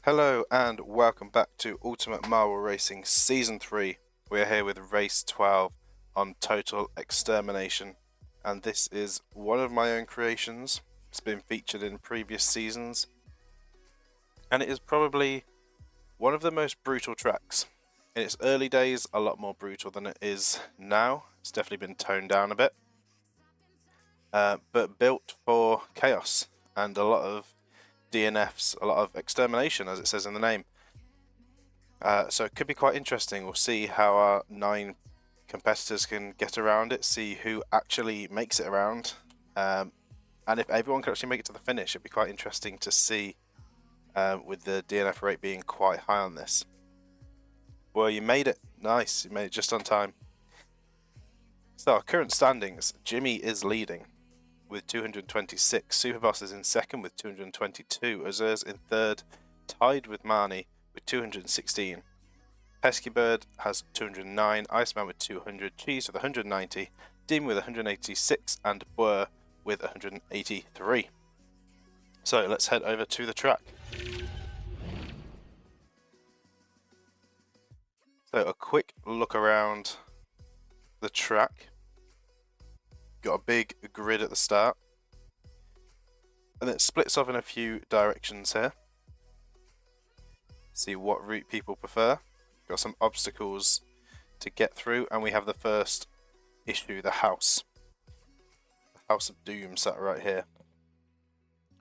Hello and welcome back to Ultimate Marvel Racing Season 3. We are here with Race 12 on Total Extermination, and this is one of my own creations. It's been featured in previous seasons, and it is probably one of the most brutal tracks. In its early days, a lot more brutal than it is now. It's definitely been toned down a bit, but built for chaos and a lot of DNFs, a lot of extermination, as it says in the name. So it could be quite interesting. We'll see how our 9 competitors can get around it, see who actually makes it around, and if everyone can actually make it to the finish. It'd be quite interesting to see, with the DNF rate being quite high on this. Well, you made it. Nice, you made it just on time. So our current standings, Jimmy is leading with 226, Superboss is in second with 222, Azur's in third, tied with Marnie with 216. Pesky Bird has 209, Iceman with 200, Cheese with 190, Dim with 186, and Blur with 183. So let's head over to the track. So a quick look around the track. Got a big grid at the start, and it splits off in a few directions here. See what route people prefer. Got some obstacles to get through, and we have the first issue, the house. The House of Doom sat right here.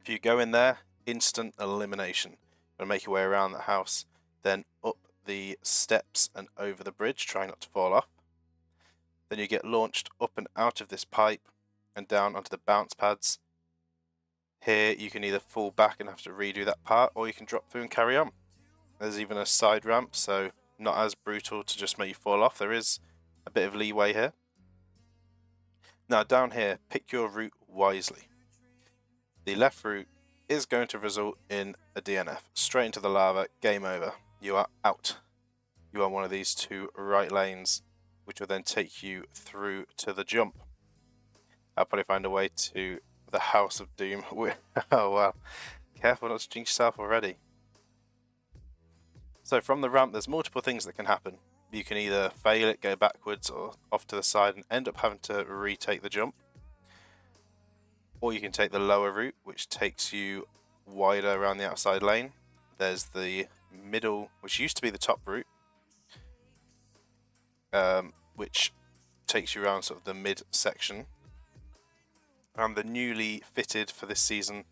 If you go in there, instant elimination. You're gonna make your way around the house, then up the steps and over the bridge, try not to fall off. Then you get launched up and out of this pipe and down onto the bounce pads. Here you can either fall back and have to redo that part, or you can drop through and carry on. There's even a side ramp, so not as brutal to just make you fall off. There is a bit of leeway here. Now down here, pick your route wisely. The left route is going to result in a DNF. Straight into the lava, game over. You are out. You are one of these 2 right lanes, which will then take you through to the jump. I'll probably find a way to the House of Doom. Oh well, careful not to jinx yourself already. So from the ramp, there's multiple things that can happen. You can either fail it, go backwards or off to the side and end up having to retake the jump. Or you can take the lower route, which takes you wider around the outside lane. There's the middle, which used to be the top route, which takes you around sort of the mid section, and the newly fitted for this season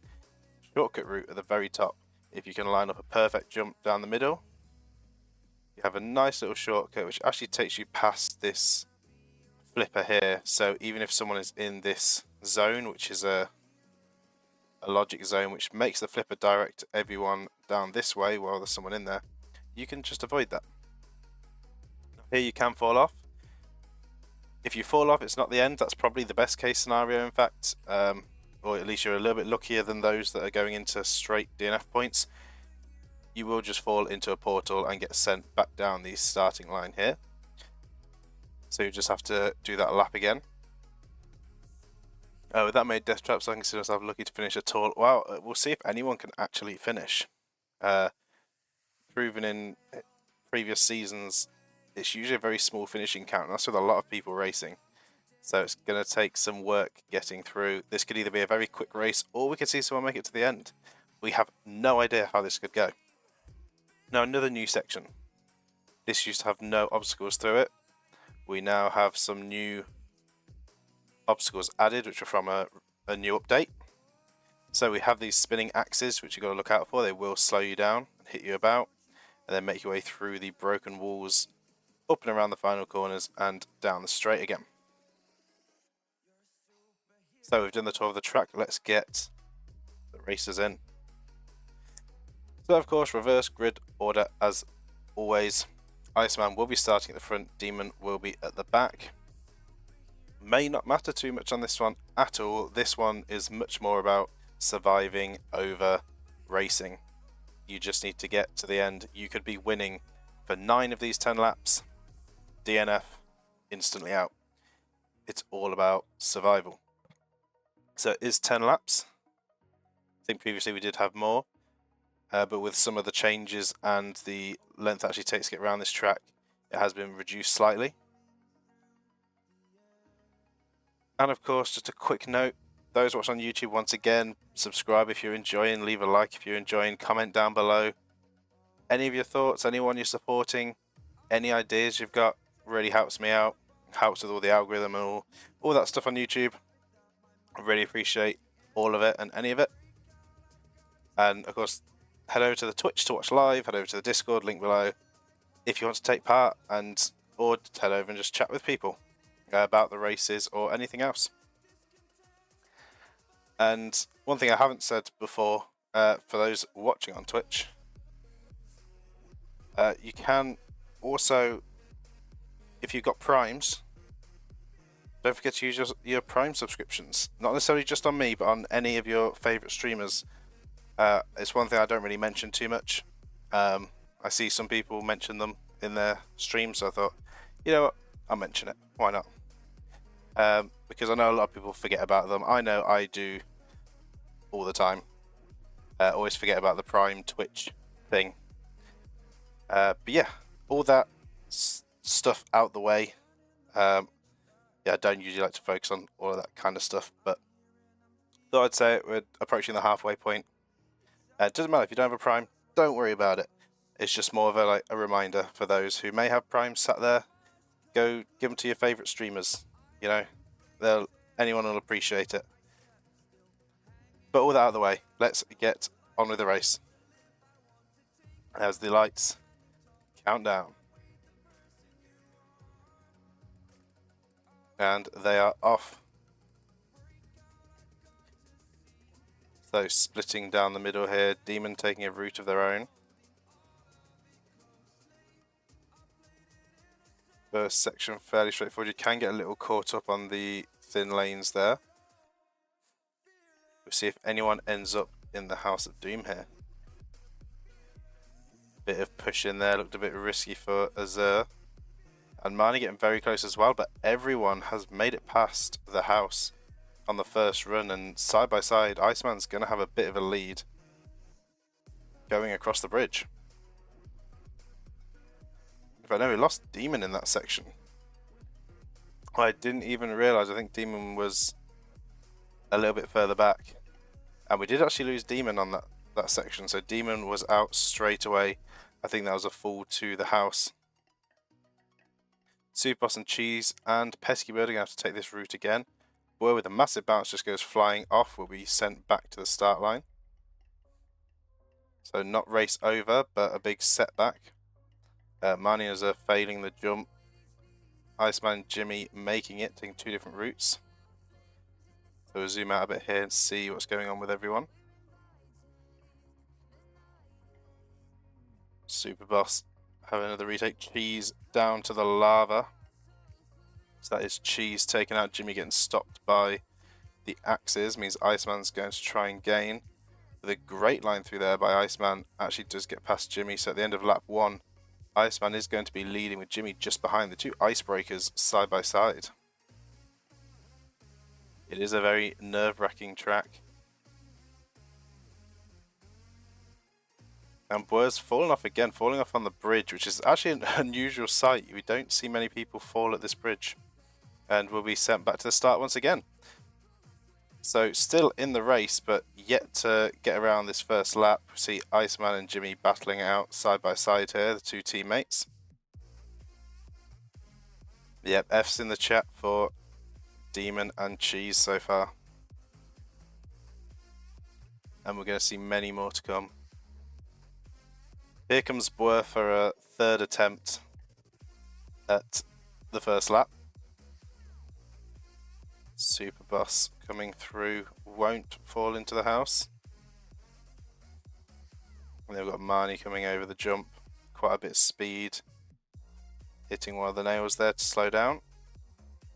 shortcut route at the very top. If you can line up a perfect jump down the middle, you have a nice little shortcut which actually takes you past this flipper here. So even if someone is in this zone, which is a logic zone which makes the flipper direct everyone down this way while there's someone in there, you can just avoid that. Here you can fall off. If you fall off, it's not the end. That's probably the best case scenario, in fact, or at least you're a little bit luckier than those that are going into straight DNF points. You will just fall into a portal and get sent back down the starting line here. So you just have to do that lap again. With that made death traps, I consider myself lucky to finish at all. Well, we'll see if anyone can actually finish. Proven in previous seasons, it's usually a very small finishing count, and that's with a lot of people racing. So it's going to take some work getting through. This could either be a very quick race, or we could see someone make it to the end. We have no idea how this could go. Now another new section. This used to have no obstacles through it. We now have some new obstacles added, which are from a new update. So we have these spinning axes, which you've got to look out for. They will slow you down and hit you about, and then make your way through the broken walls, up and around the final corners, and down the straight again. So we've done the tour of the track. Let's get the racers in. So of course, reverse grid order as always. Iceman will be starting at the front, Demon will be at the back. May not matter too much on this one at all. This one is much more about surviving over racing. You just need to get to the end. You could be winning for 9 of these 10 laps. DNF, instantly out. It's all about survival. So it is 10 laps. I think previously we did have more. but with some of the changes and the length it actually takes to get around this track, it has been reduced slightly. And of course, just a quick note, those watching on YouTube, once again, subscribe if you're enjoying, leave a like if you're enjoying, comment down below. Any of your thoughts, anyone you're supporting, any ideas you've got, really helps me out, helps with all the algorithm and all that stuff on YouTube. I really appreciate all of it and any of it. And of course, head over to the Twitch to watch live, head over to the Discord, link below, if you want to take part, or head over and just chat with people about the races or anything else. And one thing I haven't said before, for those watching on Twitch, you can also, if you've got Primes, don't forget to use your Prime subscriptions. Not necessarily just on me, but on any of your favourite streamers. It's one thing I don't really mention too much. I see some people mention them in their streams, so I thought, you know what, I'll mention it. Why not? Because I know a lot of people forget about them. I know I do all the time. Always forget about the Prime Twitch thing. But yeah, all that stuff out the way. Yeah, I don't usually like to focus on all of that kind of stuff, but thought I'd say it, we're approaching the halfway point. It doesn't matter if you don't have a Prime, don't worry about it. It's just more of a reminder for those who may have Prime sat there. Go give them to your favourite streamers. You know, anyone will appreciate it. But all that out of the way, let's get on with the race. As the lights count down. And they are off. So splitting down the middle here, Demon taking a route of their own. First section fairly straightforward. You can get a little caught up on the thin lanes there. We'll see if anyone ends up in the House of Doom here. Bit of push in there, looked a bit risky for Azur. And Marnie getting very close as well, but everyone has made it past the house on the first run, and side by side, Iceman's going to have a bit of a lead going across the bridge. If I know, we lost Demon in that section. I didn't even realise. I think Demon was a little bit further back. And we did actually lose Demon on that section. So Demon was out straight away. I think that was a fall to the house. Superboss and Cheese and Pesky Bird are going to have to take this route again. Boy with a massive bounce just goes flying off. Will be sent back to the start line. So not race over, but a big setback. Marnias are failing the jump. Iceman and Jimmy making it, taking two different routes. So we'll zoom out a bit here and see what's going on with everyone. Superboss having another retake. Cheese down to the lava. So that is Cheese taking out Jimmy, getting stopped by the axes. Means Iceman's going to try and gain. With a great line through there by Iceman. Actually does get past Jimmy. So at the end of lap 1, Iceman is going to be leading with Jimmy just behind, the two icebreakers side by side. It is a very nerve-wracking track. And Boer's fallen off again, falling off on the bridge, which is actually an unusual sight. We don't see many people fall at this bridge. And will be sent back to the start once again. So still in the race, but yet to get around this first lap. We see Iceman and Jimmy battling it out side by side here, the two teammates. Yep, F's in the chat for Demon and Cheese so far. And we're going to see many more to come. Here comes Boer for a third attempt at the first lap. Superboss coming through, won't fall into the house. And then we've got Marnie coming over the jump, quite a bit of speed, hitting one of the nails there to slow down.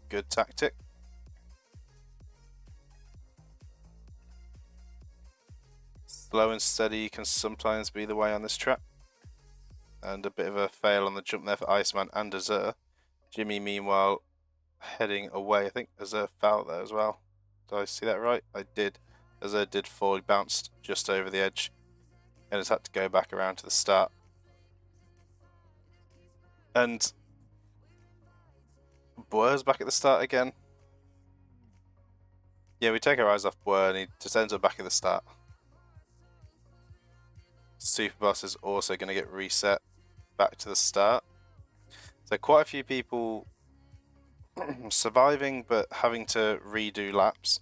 Good tactic. Slow and steady can sometimes be the way on this track. And a bit of a fail on the jump there for Iceman and Azur. Jimmy, meanwhile, heading away. I think Azur fell there as well. Did I see that right? I did. Azur did fall. He bounced just over the edge. and has had to go back around to the start. And Boer's back at the start again. Yeah, we take our eyes off Boer and he just ends up back at the start. Superboss is also going to get reset back to the start. So quite a few people surviving but having to redo laps,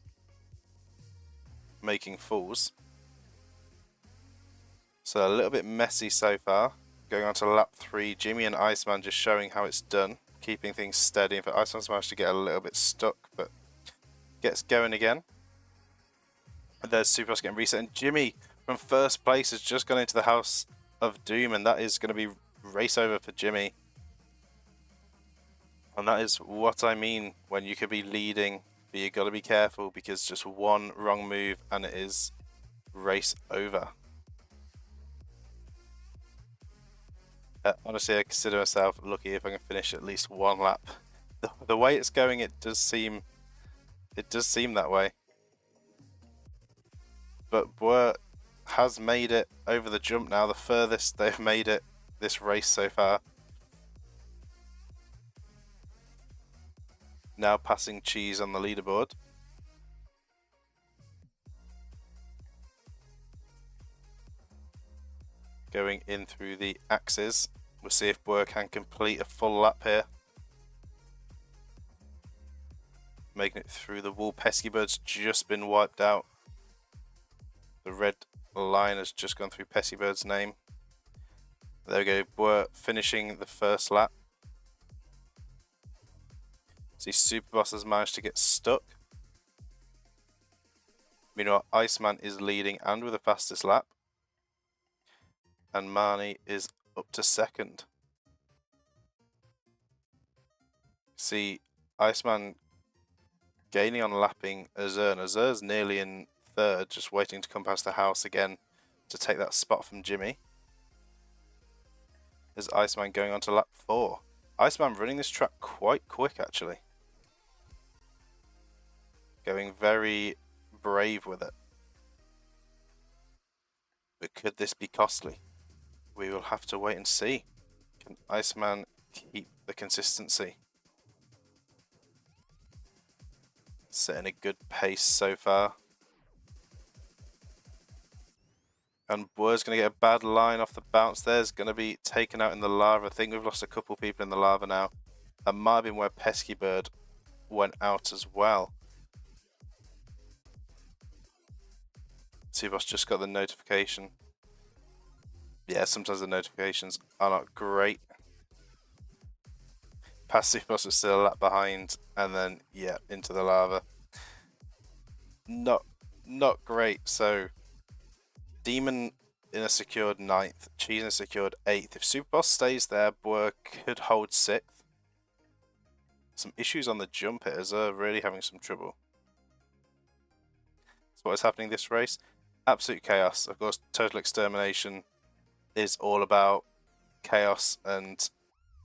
making fools. So a little bit messy so far. Going on to lap 3, Jimmy and Iceman just showing how it's done, keeping things steady. In fact, Iceman's managed to get a little bit stuck, but gets going again. And there's Superboss getting reset, and Jimmy from first place has just gone into the House of Doom, and that is going to be race over for Jimmy. And that is what I mean when you could be leading, but you got to be careful because just one wrong move and it is race over. Honestly, I consider myself lucky if I can finish at least one lap. The way it's going, it does seem that way. But Boer has made it over the jump now, the furthest they've made it this race so far. Now passing Cheese on the leaderboard. Going in through the axes. We'll see if Boer can complete a full lap here. Making it through the wall. Pesky Bird's just been wiped out. The red line has just gone through Pesky Bird's name. There we go. Boer finishing the first lap. See, Superboss has managed to get stuck. Meanwhile, Iceman is leading and with the fastest lap. And Marnie is up to second. See, Iceman gaining on lapping Azur. And Azur's nearly in third, just waiting to come past the house again to take that spot from Jimmy. There's Iceman going on to lap 4. Iceman running this track quite quick, actually. Going very brave with it. But could this be costly? We will have to wait and see. Can Iceman keep the consistency? Setting a good pace so far. And Boer's going to get a bad line off the bounce. There's going to be taken out in the lava. I think we've lost a couple people in the lava now. That might have been where Pesky Bird went out as well. Superboss just got the notification. Yeah, sometimes the notifications are not great. Past Superboss was still a lap behind, and then yeah, into the lava. Not great. So Demon in a secured 9th, Cheese in a secured 8th. If Superboss stays there, Boer could hold 6th. Some issues on the jump hitters are really having some trouble. So what is happening this race? Absolute chaos. Of course, Total Extermination is all about chaos and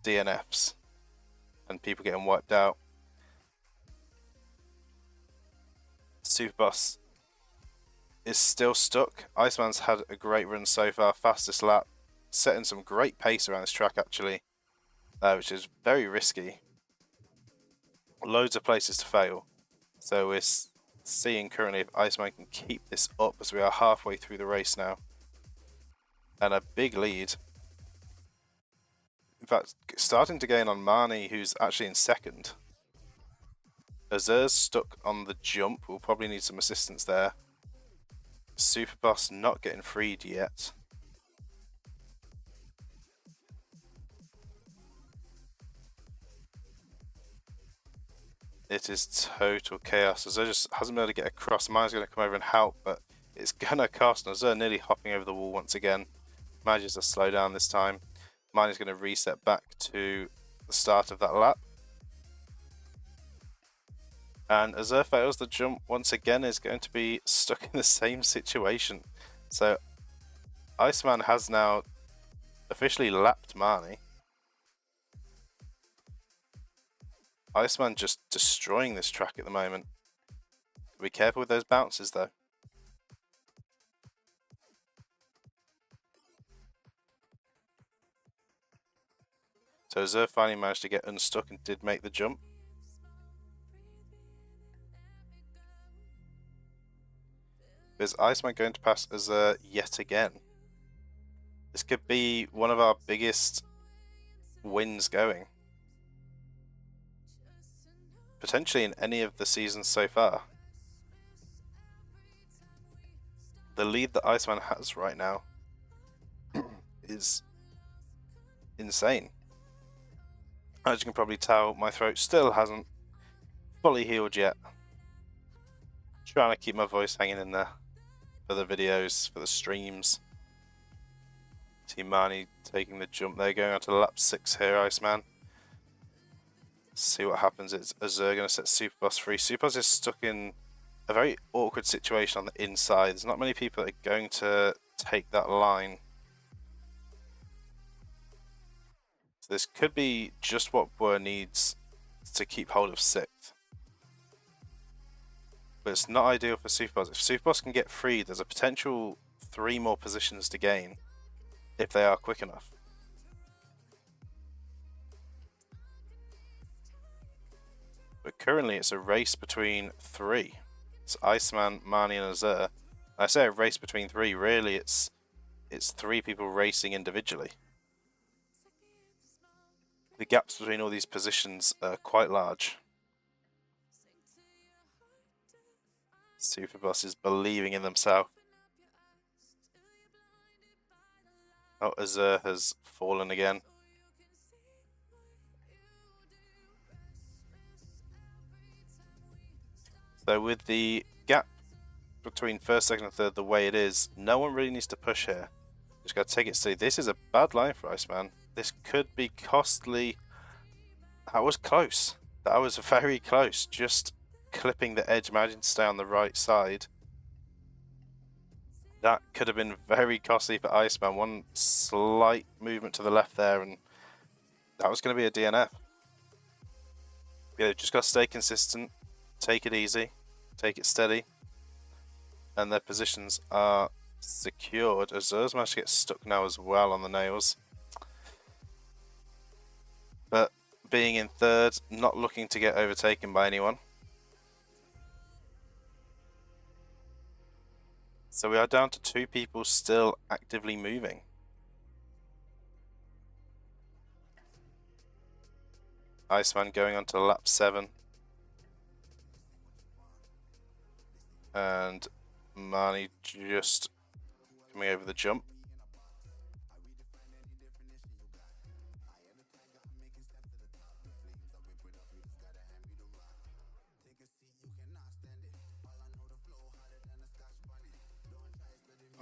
DNFs and people getting wiped out. Superboss is still stuck. Iceman's had a great run so far, fastest lap, setting some great pace around this track actually, which is very risky. Loads of places to fail. So we're seeing currently if Iceman can keep this up as we are halfway through the race now. And a big lead. In fact, starting to gain on Marnie, who's actually in second. Azur's stuck on the jump. We'll probably need some assistance there. Superboss not getting freed yet. It is total chaos. Azur just hasn't been able to get across. Mine's going to come over and help, but it's going to cost. Azur nearly hopping over the wall once again. Manages to slow down this time. Mine is going to reset back to the start of that lap. And Azur fails the jump once again, is going to be stuck in the same situation. So Iceman has now officially lapped Marnie. Iceman just destroying this track at the moment. Be careful with those bounces though. So Azur finally managed to get unstuck and did make the jump. Is Iceman going to pass Azur yet again? This could be one of our biggest wins going. Potentially in any of the seasons so far. The lead that Iceman has right now is insane. As you can probably tell, my throat still hasn't fully healed yet. Trying to keep my voice hanging in there for the videos, for the streams. See Marnie taking the jump there, going on to lap 6 here, Iceman. See what happens. It's Azur going to set Superboss free. Superboss is stuck in a very awkward situation on the inside. There's not many people that are going to take that line. So this could be just what Boer needs to keep hold of 6th. But it's not ideal for Superboss. If Superboss can get free, there's a potential 3 more positions to gain if they are quick enough. But currently it's a race between 3. It's Iceman, Marnie and Azur. I say a race between 3, really it's 3 people racing individually. The gaps between all these positions are quite large. Superboss is believing in themselves. Oh, Azur has fallen again. So with the gap between first, second and third the way it is, no one really needs to push here. Just got to take it steady. This is a bad line for Iceman. This could be costly. That was close. That was very close. Just clipping the edge, managing to stay on the right side. That could have been very costly for Iceman. One slight movement to the left there and that was going to be a DNF. Yeah, just got to stay consistent. Take it easy. Take it steady. And their positions are secured. Azur's managed to get stuck now as well on the nails. But being in third, not looking to get overtaken by anyone. So we are down to 2 people still actively moving. Iceman going on to lap 7. And Marnie just coming over the jump.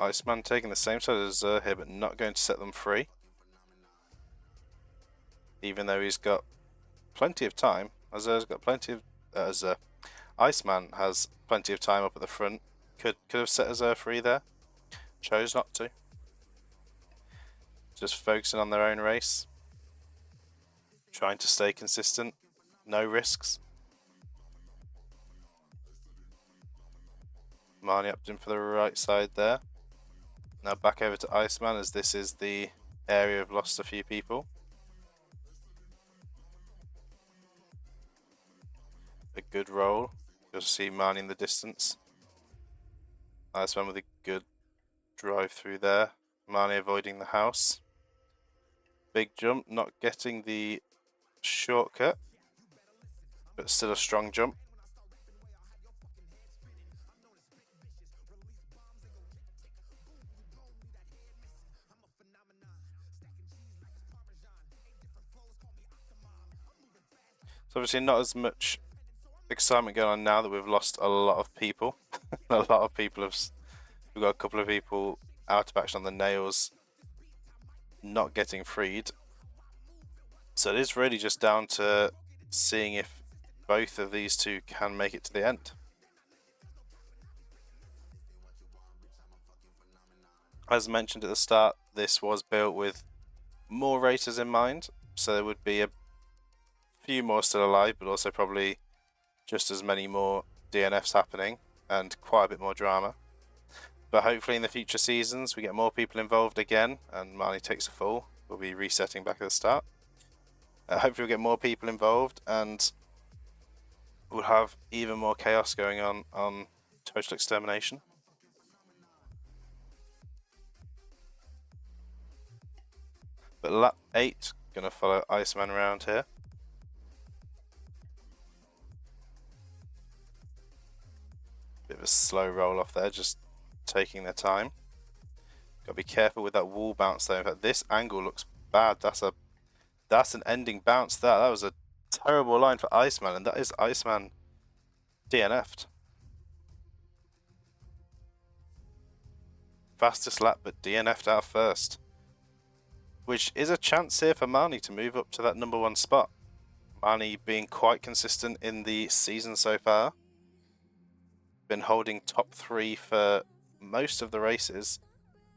Iceman taking the same side as Azur here, but not going to set them free. Even though he's got plenty of time. Azur's got plenty of... Iceman has plenty of time up at the front. Could have set Azur free there. Chose not to. Just focusing on their own race. Trying to stay consistent. No risks. Marnie upped in for the right side there. Now back over to Iceman, as this is the area I've lost a few people. A good roll. You'll see Marnie in the distance. Iceman with a good drive through there. Marnie avoiding the house. Big jump, not getting the shortcut, but still a strong jump. So obviously not as much excitement going on now that we've lost a lot of people. A lot of people we've got a couple of people out of action on the nails, not getting freed. So it is really just down to seeing if both of these 2 can make it to the end. As mentioned at the start, this was built with more racers in mind, so there would be a few more still alive, but also probably just as many more DNFs happening and quite a bit more drama. But hopefully in the future seasons we get more people involved again and Marnie takes a fall. We'll be resetting back at the start. Hopefully we'll get more people involved and we'll have even more chaos going on Total Extermination. But lap 8, gonna follow Iceman around here. Bit of a slow roll off there, just taking their time. Gotta be careful with that wall bounce though. In fact, this angle looks bad. That's an ending bounce there. That was a terrible line for Iceman, and that is Iceman DNF'd. Fastest lap, but DNF'd out first. Which is a chance here for Marnie to move up to that #1 spot. Marnie being quite consistent in the season so far. Been holding top 3 for most of the races,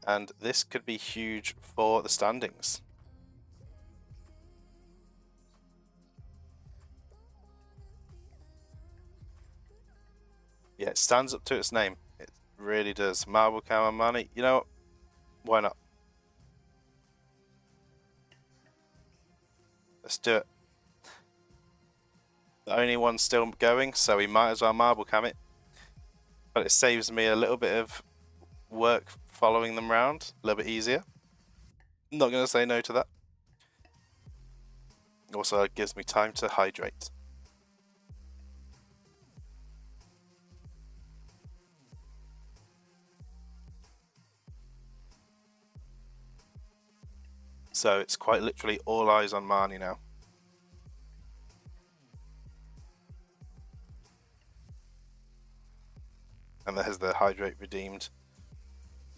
and this could be huge for the standings. Yeah, it stands up to its name. It really does. Marble Cow and Marnie, you know what? Why not? Let's do it. The only one still going, so we might as well marble cam it. But it saves me a little bit of work following them round, a little bit easier. Not going to say no to that. Also, it gives me time to hydrate. So it's quite literally all eyes on Marnie now. And there's the hydrate redeemed.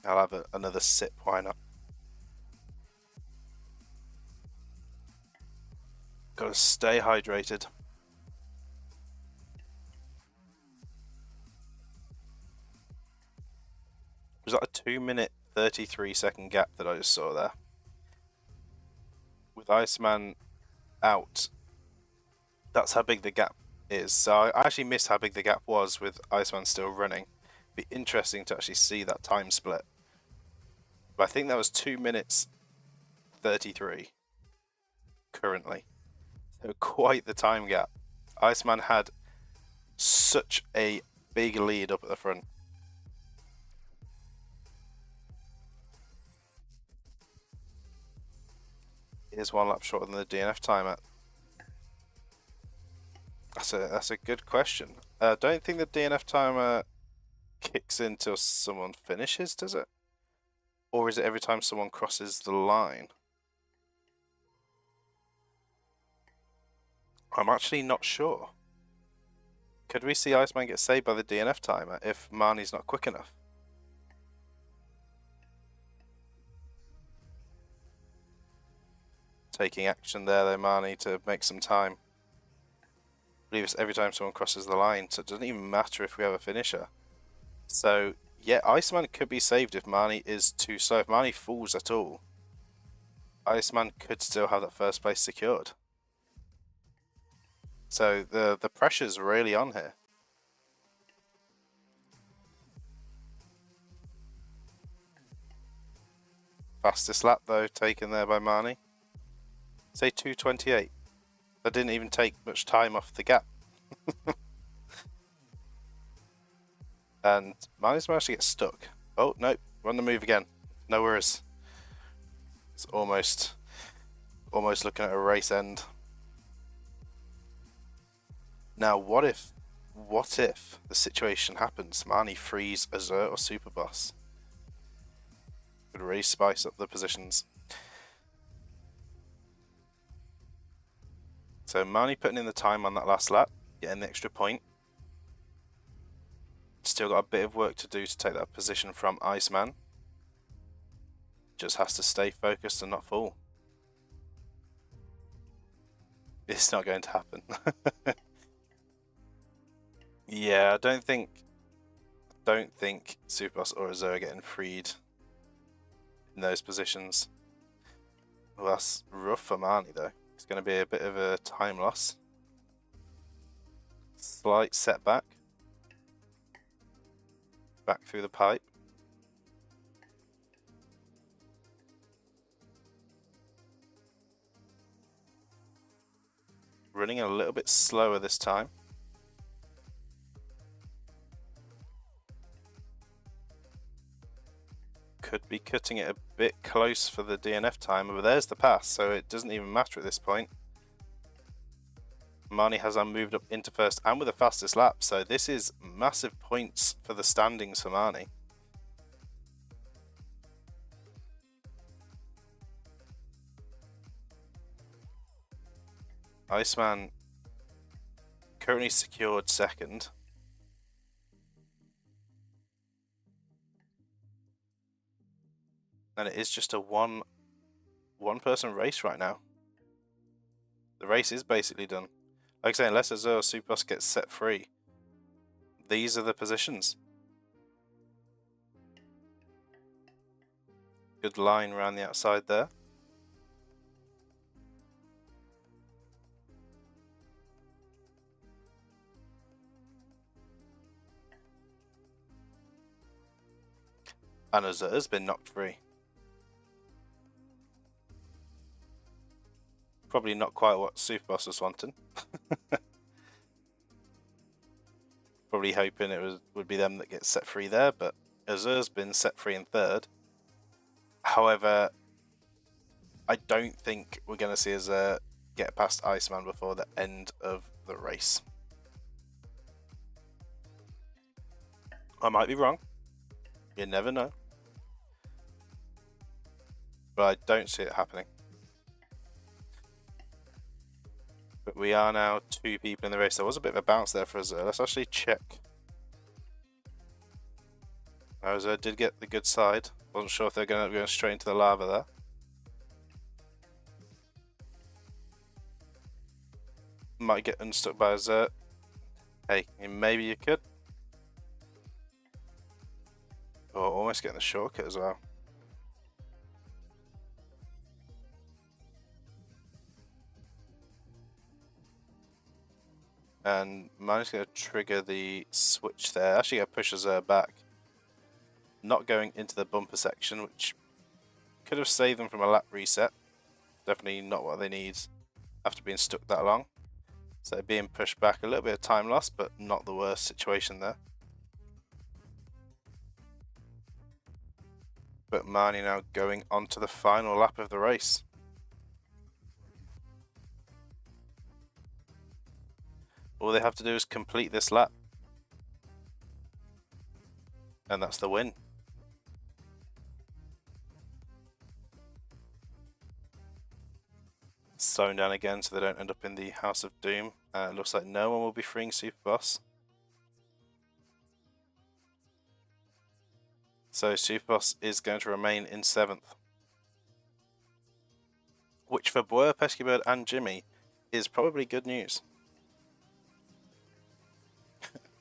I'll have another sip, why not? Gotta stay hydrated. Was that a 2-minute 33-second gap that I just saw there? With Iceman out, that's how big the gap is. So I actually missed how big the gap was with Iceman still running. Be interesting to actually see that time split. But I think that was 2 minutes 33 currently. So quite the time gap. Iceman had such a big lead up at the front. Here's 1 lap shorter than the DNF time. That's a good question. I don't think the DNF timer kicks in till someone finishes, does it? Or is it every time someone crosses the line? I'm actually not sure. Could we see Iceman get saved by the DNF timer if Marnie's not quick enough? Taking action there though, Marnie, to make some time. I believe it's every time someone crosses the line, so it doesn't even matter if we have a finisher. So, yeah, Iceman could be saved if Marnie is too slow. If Marnie falls at all, Iceman could still have that first place secured. So the pressure's really on here. Fastest lap though, taken there by Marnie. Say 2:28. That didn't even take much time off the gap. And Marnie's managed to get stuck. Oh, no, we're on the move again. No worries. It's almost looking at a race end. Now, what if the situation happens? Marnie frees Azure or Superboss. Could really spice up the positions. So Marnie putting in the time on that last lap, getting the extra point. Still got a bit of work to do to take that position from Iceman. Just has to stay focused and not fall. It's not going to happen. Yeah, I don't think Superboss or Azure are getting freed in those positions. Well, that's rough for Marnie though. It's going to be a bit of a time loss. Slight setback. Back through the pipe. running a little bit slower this time. Could be cutting it a bit close for the DNF timer, but there's the pass, so it doesn't even matter at this point. Marnie has moved up into first and with the fastest lap, so this is massive points for the standings for Marnie. Iceman currently secured second. And it is just a one person race right now. The race is basically done. Like I say, unless Azure Superboss gets set free, these are the positions. Good line around the outside there. And Azur's been knocked free. Probably not quite what Superboss was wanting. Probably hoping it would be them that gets set free there, but Azur's been set free in third. However, I don't think we're going to see Azur get past Iceman before the end of the race. I might be wrong. You never know. But I don't see it happening. But we are now 2 people in the race. There was a bit of a bounce there for Azur. Let's actually check. Azur did get the good side. Wasn't sure if they're going to go straight into the lava there. Might get unstuck by Azur. Hey, maybe you could. Oh, almost getting the shortcut as well. And Manny's going to trigger the switch there. Actually, going to push Azur back. Not going into the bumper section, which could have saved them from a lap reset. Definitely not what they need after being stuck that long. So being pushed back, a little bit of time loss, but not the worst situation there. But Marnie now going on to the final lap of the race. All they have to do is complete this lap. And that's the win. Slowing down again so they don't end up in the House of Doom. It looks like no one will be freeing Superboss. So Superboss is going to remain in 7th. Which for Boer, Pesky and Jimmy is probably good news.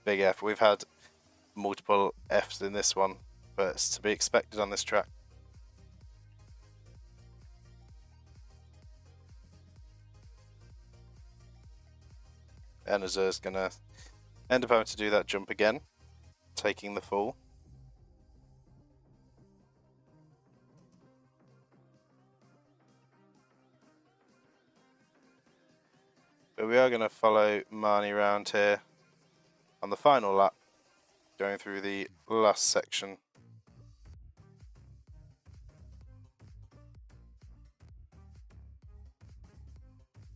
Big F. We've had multiple Fs in this one, but it's to be expected on this track. And Azur's going to end up having to do that jump again, taking the fall. But we are going to follow Marnie around here on the final lap, going through the last section.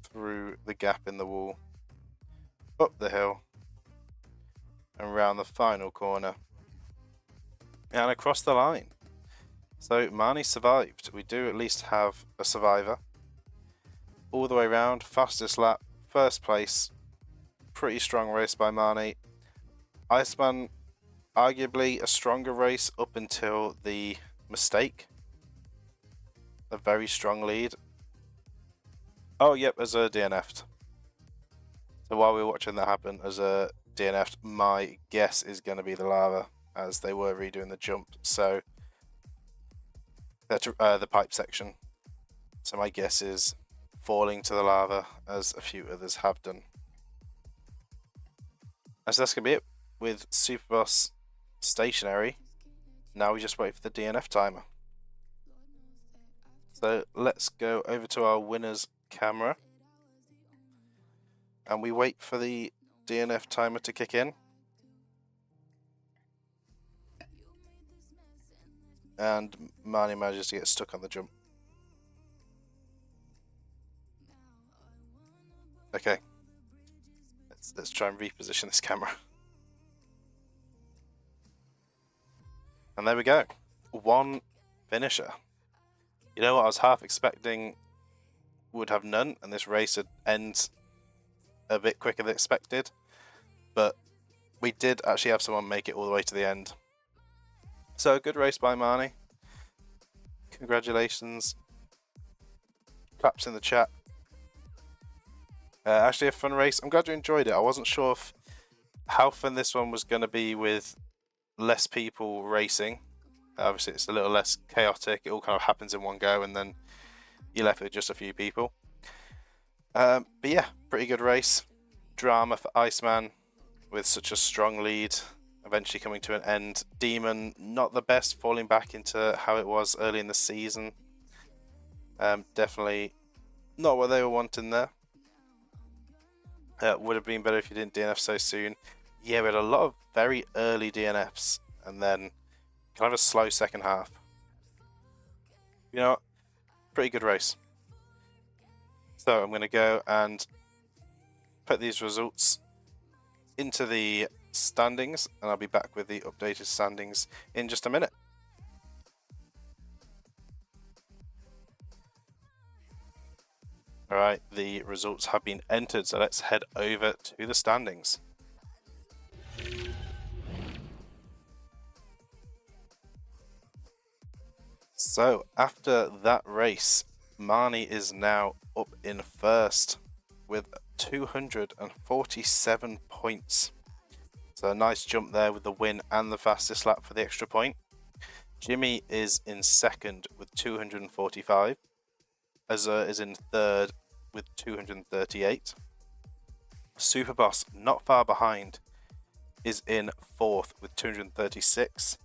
Through the gap in the wall, up the hill, and round the final corner, and across the line. So Marnie survived. We do at least have a survivor. All the way around, fastest lap, first place. Pretty strong race by Marnie. Iceman, arguably a stronger race up until the mistake. A very strong lead. Oh, yep, Azur DNF'd. So while we were watching that happen, Azur DNF'd, my guess is going to be the lava, as they were redoing the jump. So that's the pipe section. So my guess is falling to the lava, as a few others have done. And so that's going to be it with Superboss stationary. Now we just wait for the DNF timer. So let's go over to our winners camera. and we wait for the DNF timer to kick in. And Marnie manages to get stuck on the jump. Okay. Let's try and reposition this camera. And there we go. One finisher. You know what? I was half expecting would have none, and this race would end a bit quicker than expected. But we did actually have someone make it all the way to the end. So, good race by Marnie. Congratulations. Claps in the chat. Actually a fun race. I'm glad you enjoyed it. I wasn't sure how fun this one was going to be with less people racing. Obviously it's a little less chaotic. It all kind of happens in one go and then you're left with just a few people. But yeah, pretty good race. Drama for Iceman with such a strong lead eventually coming to an end. Demon not the best, falling back into how it was early in the season. Definitely not what they were wanting there. Would have been better if you didn't DNF so soon. Yeah, we had a lot of very early DNFs and then kind of a slow second half. You know what? Pretty good race. So I'm going to go and put these results into the standings and I'll be back with the updated standings in just a minute. Alright, the results have been entered, so let's head over to the standings. So, after that race, Marnie is now up in first with 247 points. So a nice jump there with the win and the fastest lap for the extra point. Jimmy is in second with 245. Azur is in third with 238. Superboss, not far behind, is in fourth with 236.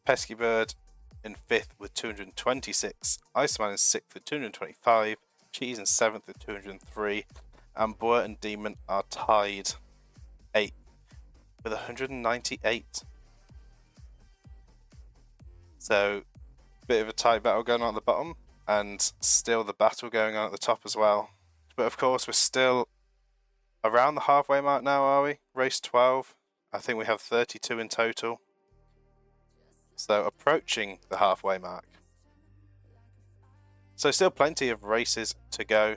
Pesky Bird in fifth with 226. Iceman in sixth with 225. Cheese in seventh with 203. And Boer and Demon are tied 8th with 198. So, bit of a tight battle going on at the bottom. And still the battle going on at the top as well. But of course we're still around the halfway mark now, are we? Race 12. I think we have 32 in total. So approaching the halfway mark. So still plenty of races to go.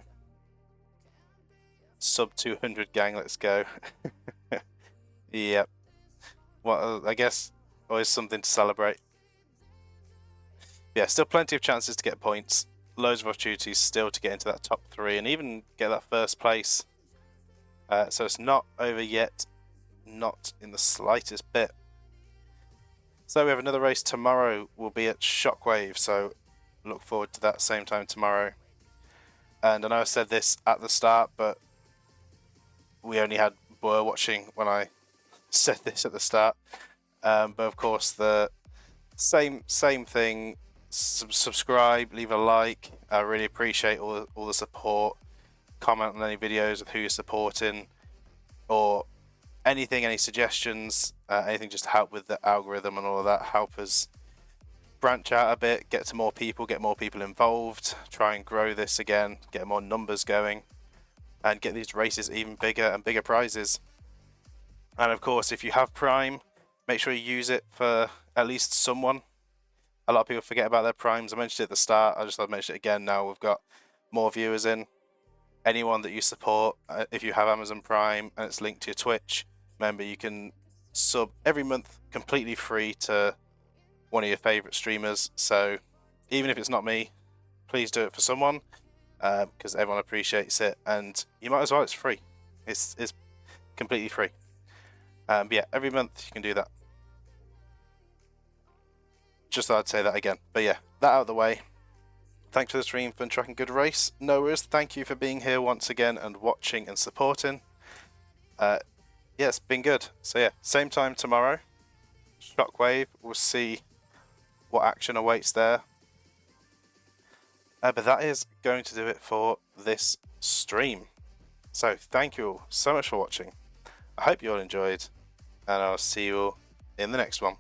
Sub 200 gang, let's go. Yep. Well, I guess always something to celebrate. Yeah, still plenty of chances to get points. Loads of opportunities still to get into that top 3 and even get that first place. So it's not over yet. Not in the slightest bit. So we have another race tomorrow. We'll be at Shockwave. So look forward to that same time tomorrow. And I know I said this at the start, but we only had Boer watching when I said this at the start. But of course, the same thing. Subscribe, leave a like. I really appreciate all the support. Comment on any videos of who you're supporting or anything, any suggestions, anything just to help with the algorithm and all of that. Help us branch out a bit, get to more people, get more people involved, try and grow this again, get more numbers going and get these races even bigger and bigger prizes. And of course, if you have Prime, make sure you use it for at least someone. A lot of people forget about their primes. I mentioned it at the start. I just thought I'd mention it again now. We've got more viewers in. Anyone that you support, if you have Amazon Prime and it's linked to your Twitch, remember you can sub every month completely free to one of your favourite streamers. So even if it's not me, please do it for someone because everyone appreciates it. And you might as well, it's free. It's completely free. But yeah, every month you can do that. Just thought I'd say that again. But yeah, that out of the way. Thanks for the stream, Fun Truck and Good Race. No worries. Thank you for being here once again and watching and supporting. Yeah, it's been good. So yeah, same time tomorrow. Shockwave. We'll see what action awaits there. But that is going to do it for this stream. So thank you all so much for watching. I hope you all enjoyed, and I'll see you all in the next one.